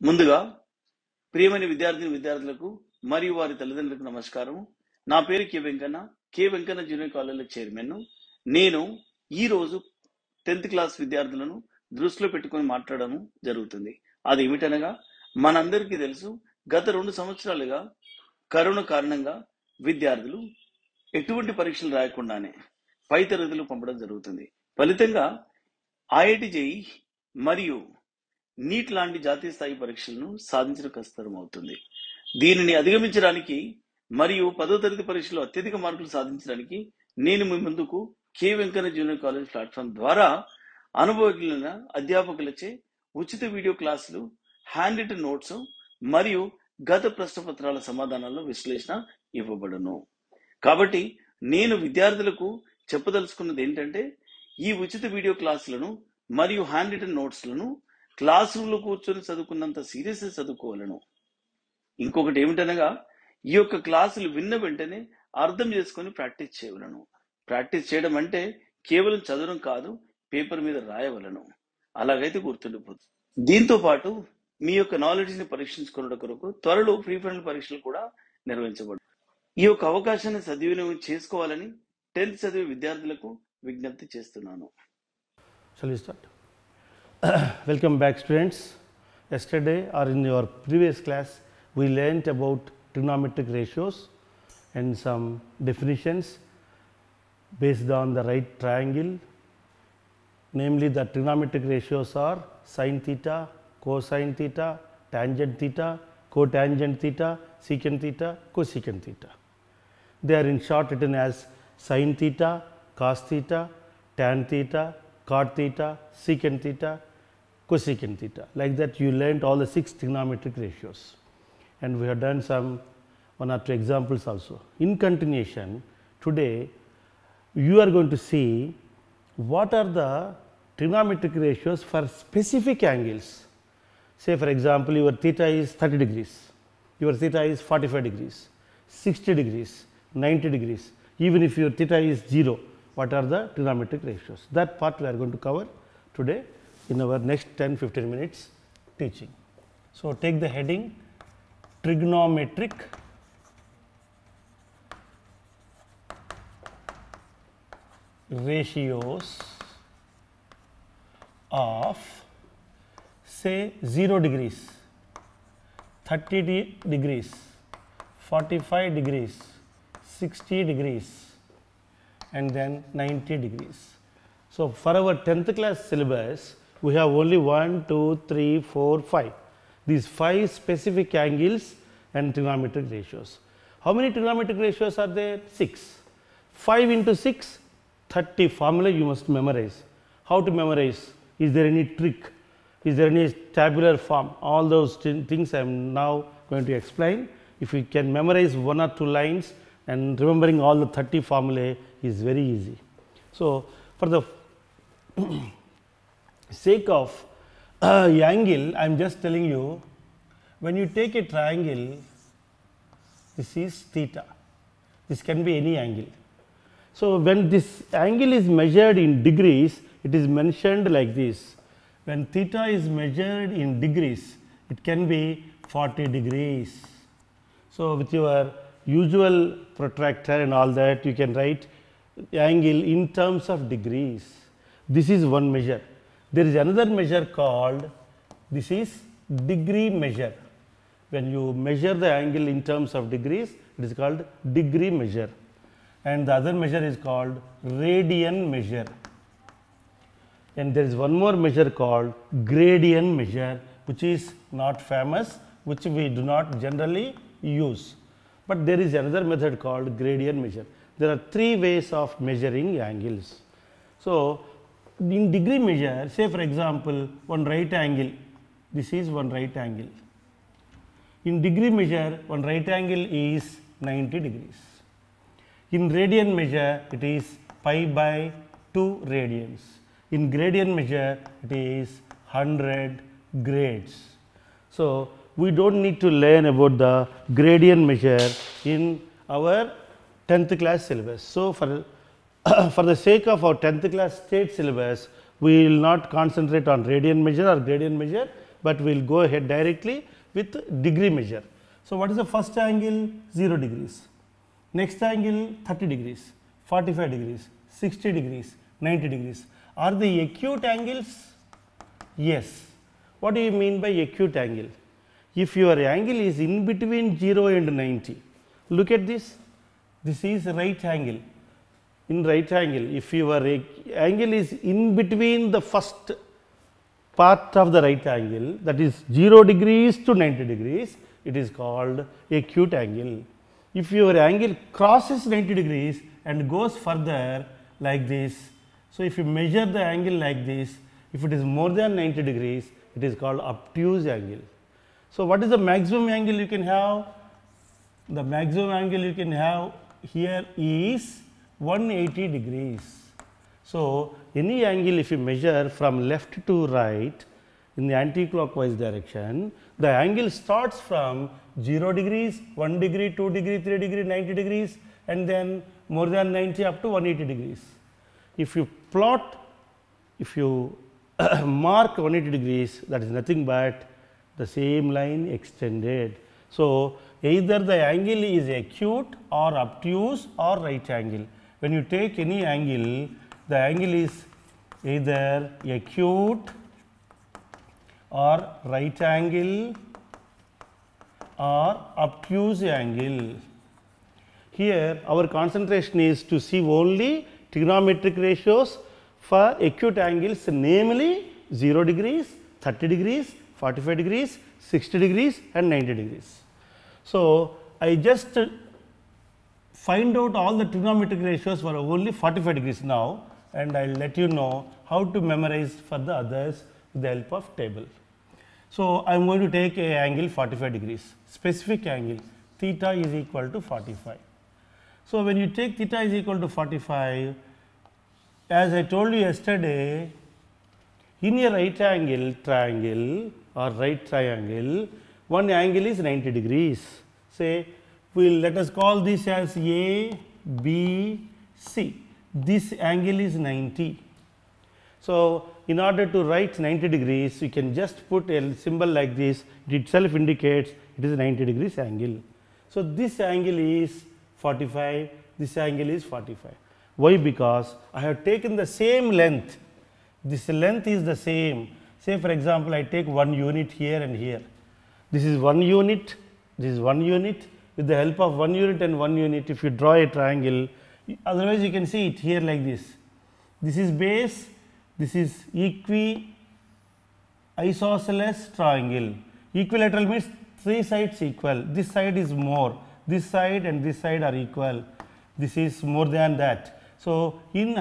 ముందుగా ప్రియమైన విద్యార్థులకు మరియు వారి తల్లిదండ్రులకు నమస్కారం. నా పేరు కె వెంకన్న జూనియర్ కాలేజీలో చైర్మన్. నేను ఈ రోజు 10th క్లాస్ విద్యార్థులను దృష్టిలో పెట్టుకొని మాట్లాడడం జరుగుతుంది. అదేమిటనగా మనందరికీ తెలుసు, గత 2 సంవత్సరాలుగా కరోనా కారణంగా విద్యార్థులు ఎటువంటి పరీక్షలు రాయకుండానే పై తరగతులు పంపడం జరుగుతుంది. ఫలితంగా ఐఐటి జేఈ మరియు నీట్ లాంటి జాతీయ స్థాయి పరీక్షలను సాధించడం కష్టతరం అవుతుంది. దీనిని అధిగమించడానికి మరియు 10వ తరగతి పరీక్షలో అత్యధిక మార్కులు సాధించడానికి నేను మీ ముందుకు K Venkanna junior college platform ద్వారా అనుభవజ్ఞులైన అధ్యాపకులచే ఉచిత వీడియో క్లాసులు, హ్యాండ్ రిటన్ నోట్స్ మరియు గత ప్రశ్నపత్రాల సమాధానాల విశ్లేషణ ఇవ్వబడును. కాబట్టి నేను విద్యార్థులకు చెప్పదలుచుకున్నది ఏంటంటే, ఈ ఉచిత వీడియో క్లాసులను మరియు హ్యాండ్ రిటన్ నోట్స్లను క్లాస్ రూమ్ లో కూర్చొని చదువుకున్నంత సీరియస్ చదువుకోవాలను. ఇంకొకటి ఏమిటనగా, ఈ యొక్క క్లాసులు విన్న వెంటనే అర్థం చేసుకొని ప్రాక్టీస్ చేయవలను. ప్రాక్టీస్ చేయడం అంటే కేవలం చదవడం కాదు, పేపర్ మీద రాయవలను. అలాగైతే గుర్తుండిపోతుంది. దీంతో పాటు మీ యొక్క నాలెడ్జ్ ని పరీక్షించుకున్న కొరకు త్వరలో ప్రీ ఫైనల్ పరీక్షలు కూడా నిర్వహించబడు. ఈ యొక్క అవకాశాన్ని సద్వినియోగం చేసుకోవాలని 10th చదివే విద్యార్థులకు విజ్ఞప్తి చేస్తున్నాను. Shall we start? Welcome back, students. Yesterday or in your previous class we learnt about trigonometric ratios and some definitions based on the right triangle. Namely, the trigonometric ratios are sin theta, cosine theta, tangent theta, cotangent theta, secant theta, cosecant theta. They are in short written as sin theta, cos theta, tan theta, cot theta, secant theta, cosecant theta. Like that you learnt all the 6 trigonometric ratios, and we have done some 1 or 2 examples also. In continuation, today you are going to see what are the trigonometric ratios for specific angles. Say for example, your theta is 30 degrees, your theta is 45 degrees, 60 degrees, 90 degrees. Even if your theta is 0, what are the trigonometric ratios? That part we are going to cover today in our next 10-15 minutes teaching. So, take the heading trigonometric ratios of say 0 degrees, 30 degrees, 45 degrees, 60 degrees and then 90 degrees. So, for our 10th class syllabus we have only 1, 2, 3, 4, 5. These 5 specific angles and trigonometric ratios. How many trigonometric ratios are there? 6. 5 into 6, 30 formula you must memorize. How to memorize? Is there any trick? Is there any tabular form? All those things I am now going to explain. If you can memorize 1 or 2 lines and remembering all the 30 formulae is very easy. So, for the sake of angle, I am just telling you, when you take a triangle, this is theta, this can be any angle. So, when this angle is measured in degrees, it is mentioned like this. When theta is measured in degrees, it can be 40 degrees. So, with your usual protractor and all that, you can write angle in terms of degrees. This is one measure. There is another measure called, this is degree measure. When you measure the angle in terms of degrees, it is called degree measure, and the other measure is called radian measure. And there is one more measure called gradient measure, which is not famous, which we do not generally use. But there is another method called gradient measure. There are 3 ways of measuring angles. So, in degree measure, say for example, one right angle, this is one right angle. In degree measure, one right angle is 90 degrees. In radian measure, it is pi by 2 radians. In gradient measure, it is 100 grades. So, we do not need to learn about the gradient measure in our 10th class syllabus. So, for the sake of our 10th class state syllabus, we will not concentrate on radian measure or gradient measure. but we will go ahead directly with degree measure. So, what is the first angle? 0 degrees. Next angle 30 degrees, 45 degrees, 60 degrees, 90 degrees. Are they acute angles? Yes. What do you mean by acute angle? If your angle is in between 0 and 90, look at this. This is right angle. In right angle, if your angle is in between the first part of the right angle, that is 0 degrees to 90 degrees, it is called acute angle. If your angle crosses 90 degrees and goes further like this, so if you measure the angle like this, if it is more than 90 degrees, it is called obtuse angle. So, what is the maximum angle you can have? The maximum angle you can have here is 180 degrees. So, any angle if you measure from left to right in the anti-clockwise direction, the angle starts from 0 degrees, 1 degree, 2 degree, 3 degree, 90 degrees, and then more than 90 up to 180 degrees. If you plot, if you mark 180 degrees, that is nothing but the same line extended. So, either the angle is acute or obtuse or right angle. When you take any angle, the angle is either acute or right angle or obtuse angle. Here our concentration is to see only trigonometric ratios for acute angles, namely 0 degrees, 30 degrees, 45 degrees, 60 degrees and 90 degrees. So, I just find out all the trigonometric ratios for only 45 degrees now, and I will let you know how to memorize for the others with the help of table. So, I am going to take a angle 45 degrees, specific angle theta is equal to 45. So, when you take theta is equal to 45, as I told you yesterday, in a right angle triangle or right triangle, one angle is 90 degrees. Say, let us call this as A, B, C. This angle is 90. So, in order to write 90 degrees, you can just put a symbol like this, it itself indicates it is a 90 degrees angle. So, this angle is 45, this angle is 45. Why? Because I have taken the same length, this length is the same. Say for example, I take 1 unit here and here. This is 1 unit, this is 1 unit. With the help of 1 unit and 1 unit, if you draw a triangle, otherwise you can see it here like this. This is base, this is isosceles triangle. Equilateral means 3 sides equal. This side is more, this side and this side are equal. This is more than that. So, in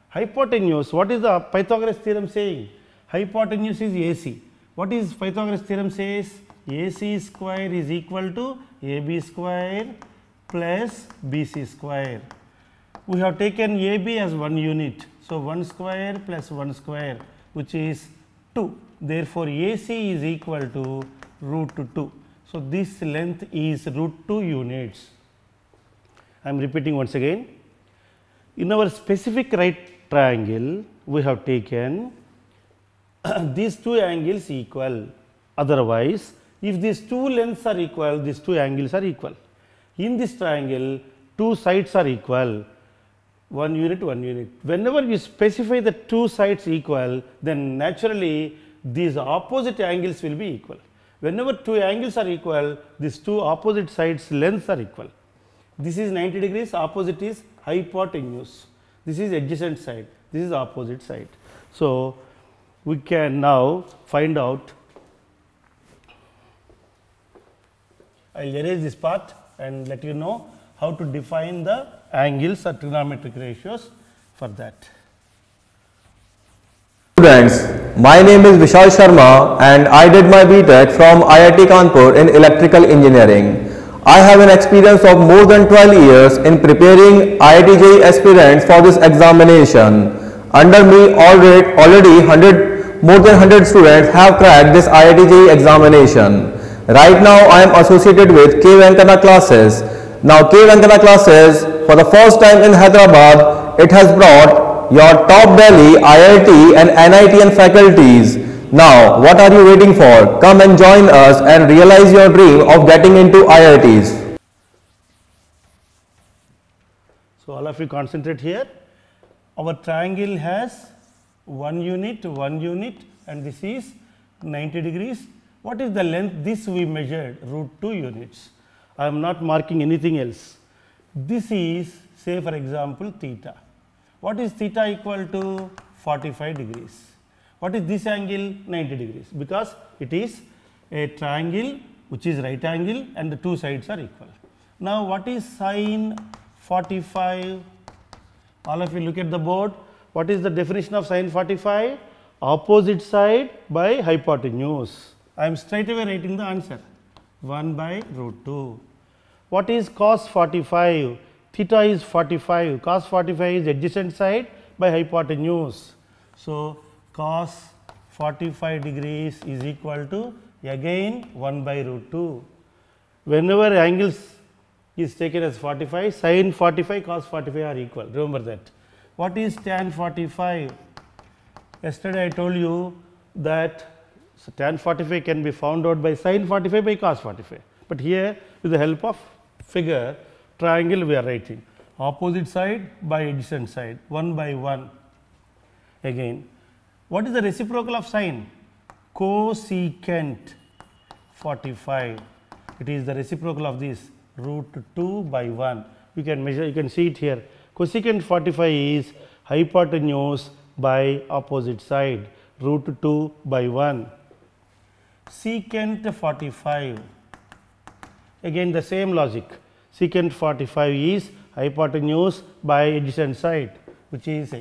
hypotenuse, what is the Pythagoras theorem saying? Hypotenuse is AC. What is Pythagoras theorem says? AC square is equal to AB square plus BC square. We have taken AB as 1 unit. So, 1 square plus 1 square, which is 2. Therefore, AC is equal to root 2. So, this length is root 2 units. I am repeating once again. In our specific right triangle, we have taken these two angles equal. Otherwise, if these two lengths are equal, these two angles are equal. In this triangle, two sides are equal, 1 unit, 1 unit. Whenever you specify the two sides equal, then naturally these opposite angles will be equal. Whenever two angles are equal, these two opposite sides lengths are equal. This is 90 degrees, opposite is hypotenuse. This is adjacent side, this is opposite side. So, we can now find out. I will erase this part and let you know how to define the angles or trigonometric ratios for that. Students, my name is Vishal Sharma and I did my BTech from IIT Kanpur in electrical engineering. I have an experience of more than 12 years in preparing IIT JEE aspirants for this examination. Under me already more than 100 students have cracked this IIT JEE examination. Right now I am associated with K. Venkana classes. Now K. Venkana classes, for the first time in Hyderabad, it has brought your top Delhi, IIT and NIT and faculties. Now, what are you waiting for? Come and join us and realize your dream of getting into IITs. So, all of you concentrate here. Our triangle has one unit, and this is 90 degrees. What is the length? This we measured √2 units. I am not marking anything else. This is, say for example, theta. What is theta equal to? 45 degrees. What is this angle? 90 degrees, because it is a triangle which is right angle and the two sides are equal. Now, what is sine 45? All of you look at the board. What is the definition of sine 45? Opposite side by hypotenuse. I am straight away writing the answer, 1 by √2. What is cos 45? Theta is 45, cos 45 is adjacent side by hypotenuse. So, cos 45 degrees is equal to again 1 by √2. Whenever angles is taken as 45, sin 45, cos 45 are equal, remember that. What is tan 45? Yesterday I told you that tan 45 can be found out by sin 45 by cos 45, but here with the help of figure triangle we are writing opposite side by adjacent side, 1 by 1. Again, what is the reciprocal of sine? Cosecant 45. It is the reciprocal of this √2 by 1. You can measure, you can see it here. Cosecant 45 is hypotenuse by opposite side, √2 by 1. Secant 45. Again the same logic. Secant 45 is hypotenuse by adjacent side, which is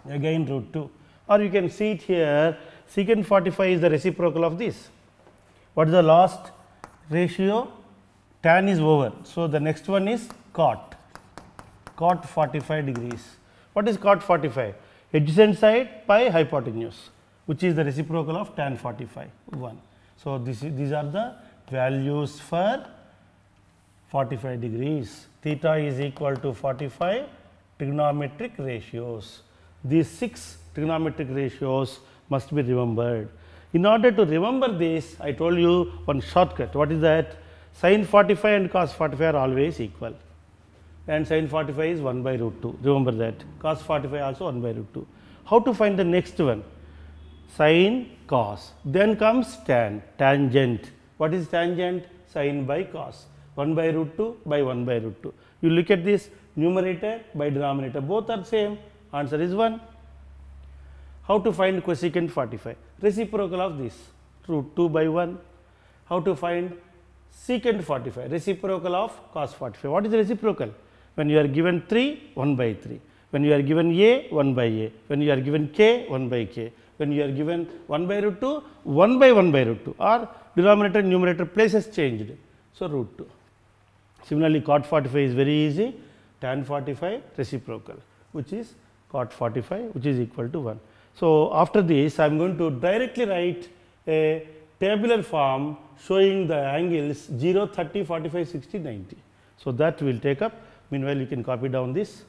again √2. Or you can see it here, secant 45 is the reciprocal of this. What is the last ratio? Tan is over. So, the next one is cot, cot 45 degrees. What is cot 45? Adjacent side by hypotenuse, which is the reciprocal of tan 45, 1. So, these are the values for 45 degrees. Theta is equal to 45 trigonometric ratios. These 6 trigonometric ratios must be remembered. In order to remember this, I told you one shortcut. What is that? Sin 45 and cos 45 are always equal, and sin 45 is 1 by √2. Remember that. Cos 45 also 1 by √2. How to find the next one? Sin, cos. Then comes tan, tangent. What is tangent? Sin by cos. 1 by √2 by 1 by √2. You look at this, numerator by denominator, both are same. Answer is 1. How to find cosecant 45? Reciprocal of this, √2 by 1. How to find secant 45? Reciprocal of cos 45. What is the reciprocal? When you are given 3, 1 by 3. When you are given a, 1 by a. When you are given k, 1 by k. When you are given 1 by √2, 1 by 1 by √2, or denominator and numerator places changed. So, √2. Similarly, cot 45 is very easy, tan 45 reciprocal, which is cot 45, which is equal to 1. So, after this I am going to directly write a tabular form showing the angles 0, 30, 45, 60, 90. So, that we will take up. Meanwhile, you can copy down this.